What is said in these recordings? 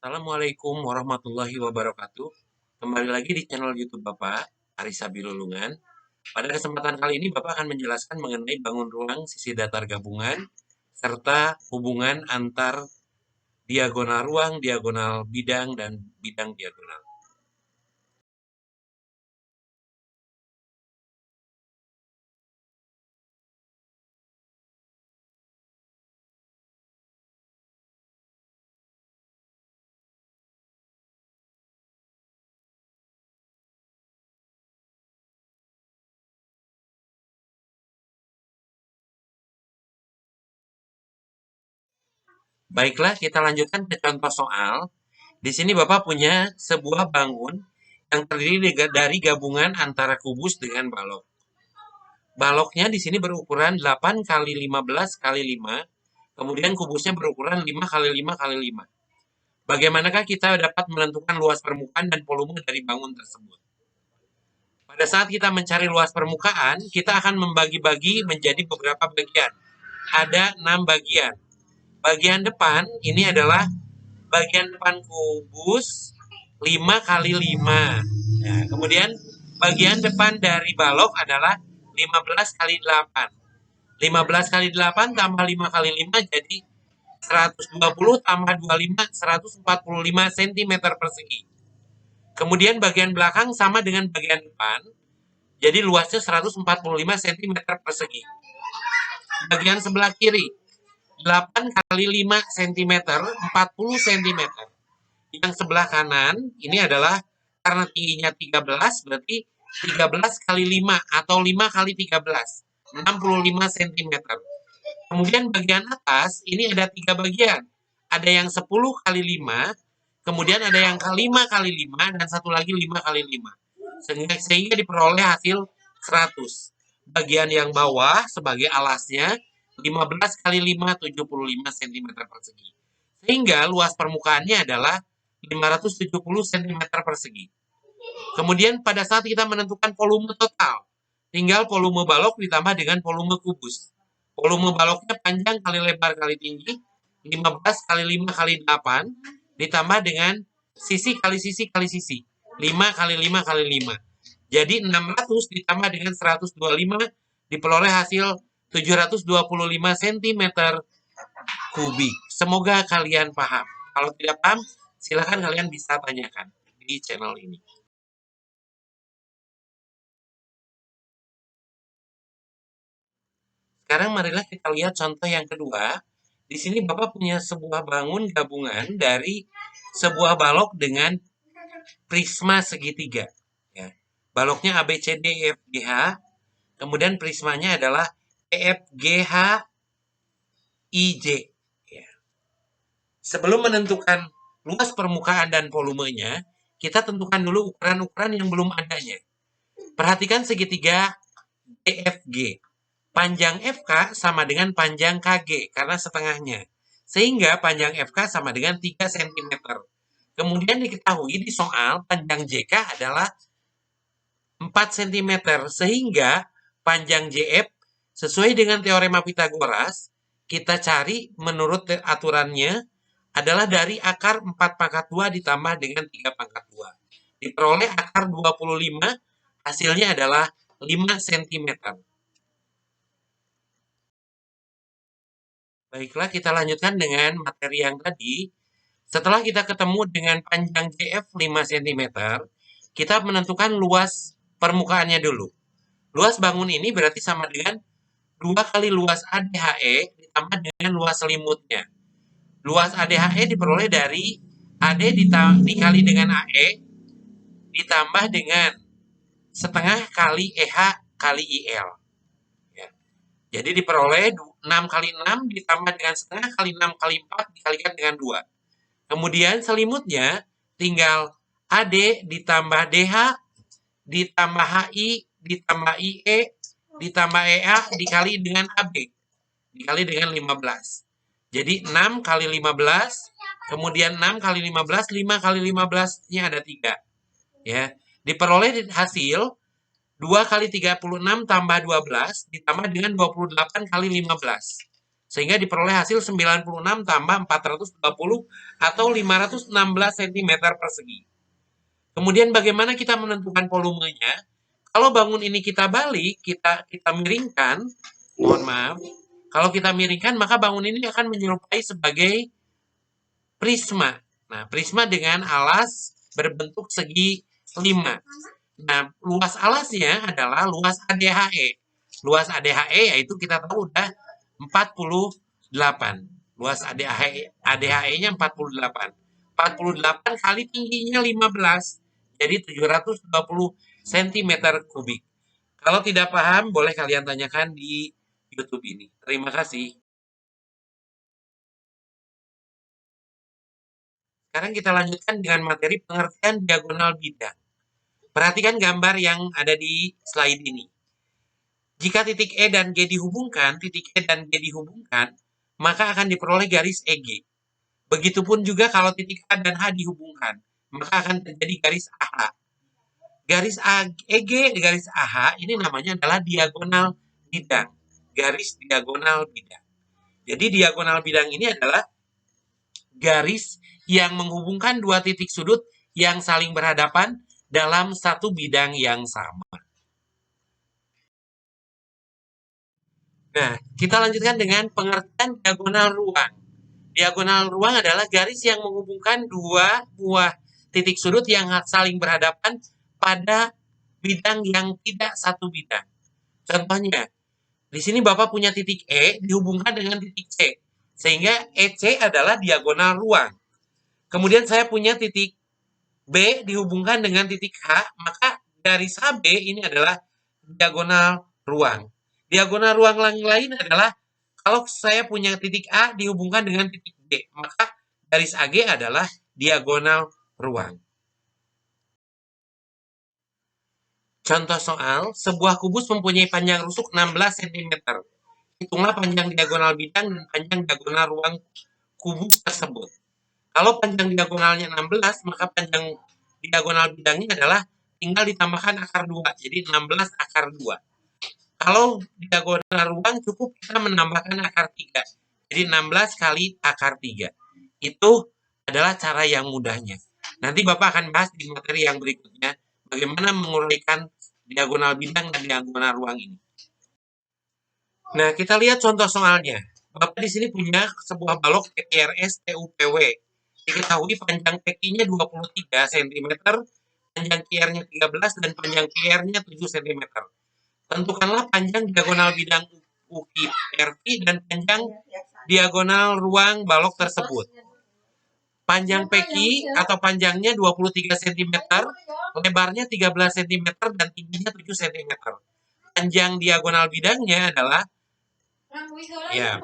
Assalamualaikum warahmatullahi wabarakatuh. Kembali lagi di channel YouTube Bapak, Arissa Bilulungan. Pada kesempatan kali ini Bapak akan menjelaskan mengenai bangun ruang sisi datar gabungan, serta hubungan antar diagonal ruang, diagonal bidang, dan bidang diagonal. Baiklah, kita lanjutkan ke contoh soal. Di sini Bapak punya sebuah bangun yang terdiri dari gabungan antara kubus dengan balok. Baloknya di sini berukuran 8 kali 15 kali 5, kemudian kubusnya berukuran 5 kali 5 kali 5. Bagaimanakah kita dapat menentukan luas permukaan dan volume dari bangun tersebut? Pada saat kita mencari luas permukaan, kita akan membagi-bagi menjadi beberapa bagian. Ada 6 bagian. Bagian depan ini adalah bagian depan kubus 5 kali 5. Nah, kemudian bagian depan dari balok adalah 15 kali 8. 15 kali 8 tambah 5 kali 5 jadi 120 tambah 25, 145 cm persegi. Kemudian bagian belakang sama dengan bagian depan, jadi luasnya 145 cm persegi. Bagian sebelah kiri, 8 kali 5 cm, 40 cm. Yang sebelah kanan, ini adalah karena tingginya 13, berarti 13 kali 5 atau 5 kali 13, 65 cm. Kemudian bagian atas, ini ada 3 bagian. Ada yang 10 kali 5, kemudian ada yang 5 kali 5, dan satu lagi 5 kali 5. Sehingga diperoleh hasil 100. Bagian yang bawah sebagai alasnya, 15 kali 5, 75 cm persegi. Sehingga luas permukaannya adalah 570 cm persegi. Kemudian pada saat kita menentukan volume total, tinggal volume balok ditambah dengan volume kubus. Volume baloknya panjang kali lebar kali tinggi, 15 kali 5 kali 8, ditambah dengan sisi kali sisi kali sisi, 5 kali 5 kali 5. Jadi 600 ditambah dengan 125, diperoleh hasil 725 cm kubik. Semoga kalian paham. Kalau tidak paham, silahkan kalian bisa tanyakan di channel ini. Sekarang marilah kita lihat contoh yang kedua. Di sini Bapak punya sebuah bangun gabungan dari sebuah balok dengan prisma segitiga. Ya. Baloknya ABCD EFGH, kemudian prismanya adalah EFGH IJ. Ya. Sebelum menentukan luas permukaan dan volumenya, kita tentukan dulu ukuran-ukuran yang belum adanya. Perhatikan segitiga DFG. Panjang FK sama dengan panjang KG karena setengahnya. Sehingga panjang FK sama dengan 3 cm. Kemudian diketahui di soal panjang JK adalah 4 cm. Sehingga panjang JF sesuai dengan teorema Pitagoras, kita cari menurut aturannya adalah dari akar 4 pangkat 2 ditambah dengan 3 pangkat 2. Diperoleh akar 25, hasilnya adalah 5 cm. Baiklah, kita lanjutkan dengan materi yang tadi. Setelah kita ketemu dengan panjang JF 5 cm, kita menentukan luas permukaannya dulu. Luas bangun ini berarti sama dengan 2 kali luas ADHE ditambah dengan luas selimutnya. Luas ADHE diperoleh dari AD dikali dengan AE ditambah dengan setengah kali EH kali IL. Ya. Jadi diperoleh 6 kali 6 ditambah dengan setengah kali 6 kali 4 dikalikan dengan 2. Kemudian selimutnya tinggal AD ditambah DH ditambah HI ditambah IE ditambah EA dikali dengan AB dikali dengan 15. Jadi 6 kali 15, kemudian 6 kali 15, 5 kali 15-nya ada 3. Ya, diperoleh hasil 2 kali 36 tambah 12 ditambah dengan 28 kali 15. Sehingga diperoleh hasil 96 tambah 420 atau 516 cm persegi. Kemudian bagaimana kita menentukan volumenya? Kalau bangun ini kita balik, kita miringkan, mohon maaf, kalau kita miringkan maka bangun ini akan menyerupai sebagai prisma. Nah, prisma dengan alas berbentuk segi 5. Nah, luas alasnya adalah luas ADHE. Luas ADHE yaitu kita tahu udah 48. Luas ADHE-nya 48. 48 kali tingginya 15. Jadi 720 cm kubik. Kalau tidak paham, boleh kalian tanyakan di YouTube ini. Terima kasih. Sekarang kita lanjutkan dengan materi pengertian diagonal bidang. Perhatikan gambar yang ada di slide ini. Jika titik E dan G dihubungkan, maka akan diperoleh garis EG. Begitupun juga kalau titik A dan H dihubungkan, maka akan terjadi garis AH. Garis EG, garis AH ini namanya adalah diagonal bidang. Garis diagonal bidang. Jadi diagonal bidang ini adalah garis yang menghubungkan dua titik sudut yang saling berhadapan dalam satu bidang yang sama. Nah, kita lanjutkan dengan pengertian diagonal ruang. Diagonal ruang adalah garis yang menghubungkan dua buah titik sudut yang saling berhadapan pada bidang yang tidak satu bidang. Contohnya, di sini Bapak punya titik E dihubungkan dengan titik C, sehingga EC adalah diagonal ruang. Kemudian saya punya titik B dihubungkan dengan titik H, maka garis HB ini adalah diagonal ruang. Diagonal ruang lain adalah kalau saya punya titik A dihubungkan dengan titik D, maka garis AG adalah diagonal ruang. Contoh soal, sebuah kubus mempunyai panjang rusuk 16 cm. Hitunglah panjang diagonal bidang dan panjang diagonal ruang kubus tersebut. Kalau panjang diagonalnya 16, maka panjang diagonal bidangnya adalah tinggal ditambahkan akar 2. Jadi 16 akar 2. Kalau diagonal ruang cukup kita menambahkan akar 3. Jadi 16 kali akar 3. Itu adalah cara yang mudahnya. Nanti Bapak akan bahas di materi yang berikutnya bagaimana menguraikan diagonal bidang dan diagonal ruang ini. Nah, kita lihat contoh soalnya. Bapak di sini punya sebuah balok PQRS TUPW. Diketahui panjang PQ-nya 23 cm, panjang QR-nya 13, dan panjang QR-nya 7 cm. Tentukanlah panjang diagonal bidang UKI RV dan panjang diagonal ruang balok tersebut. Panjang PQ atau panjangnya 23 cm, lebarnya 13 cm, dan tingginya 7 cm. Panjang diagonal bidangnya adalah,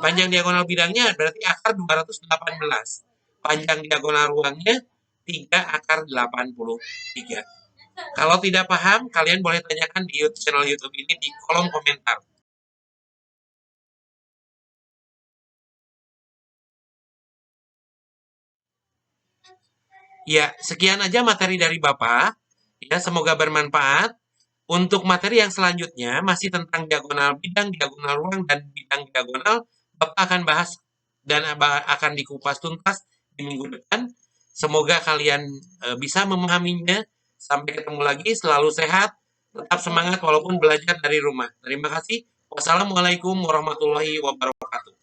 panjang diagonal bidangnya berarti akar 218. Panjang diagonal ruangnya 3 akar 83. Kalau tidak paham, kalian boleh tanyakan di channel YouTube ini di kolom komentar. Ya, sekian aja materi dari Bapak. Ya, semoga bermanfaat. Untuk materi yang selanjutnya masih tentang diagonal bidang, diagonal ruang, dan bidang diagonal, Bapak akan bahas dan akan dikupas tuntas di minggu depan. Semoga kalian bisa memahaminya. Sampai ketemu lagi, selalu sehat, tetap semangat walaupun belajar dari rumah. Terima kasih. Wassalamualaikum warahmatullahi wabarakatuh.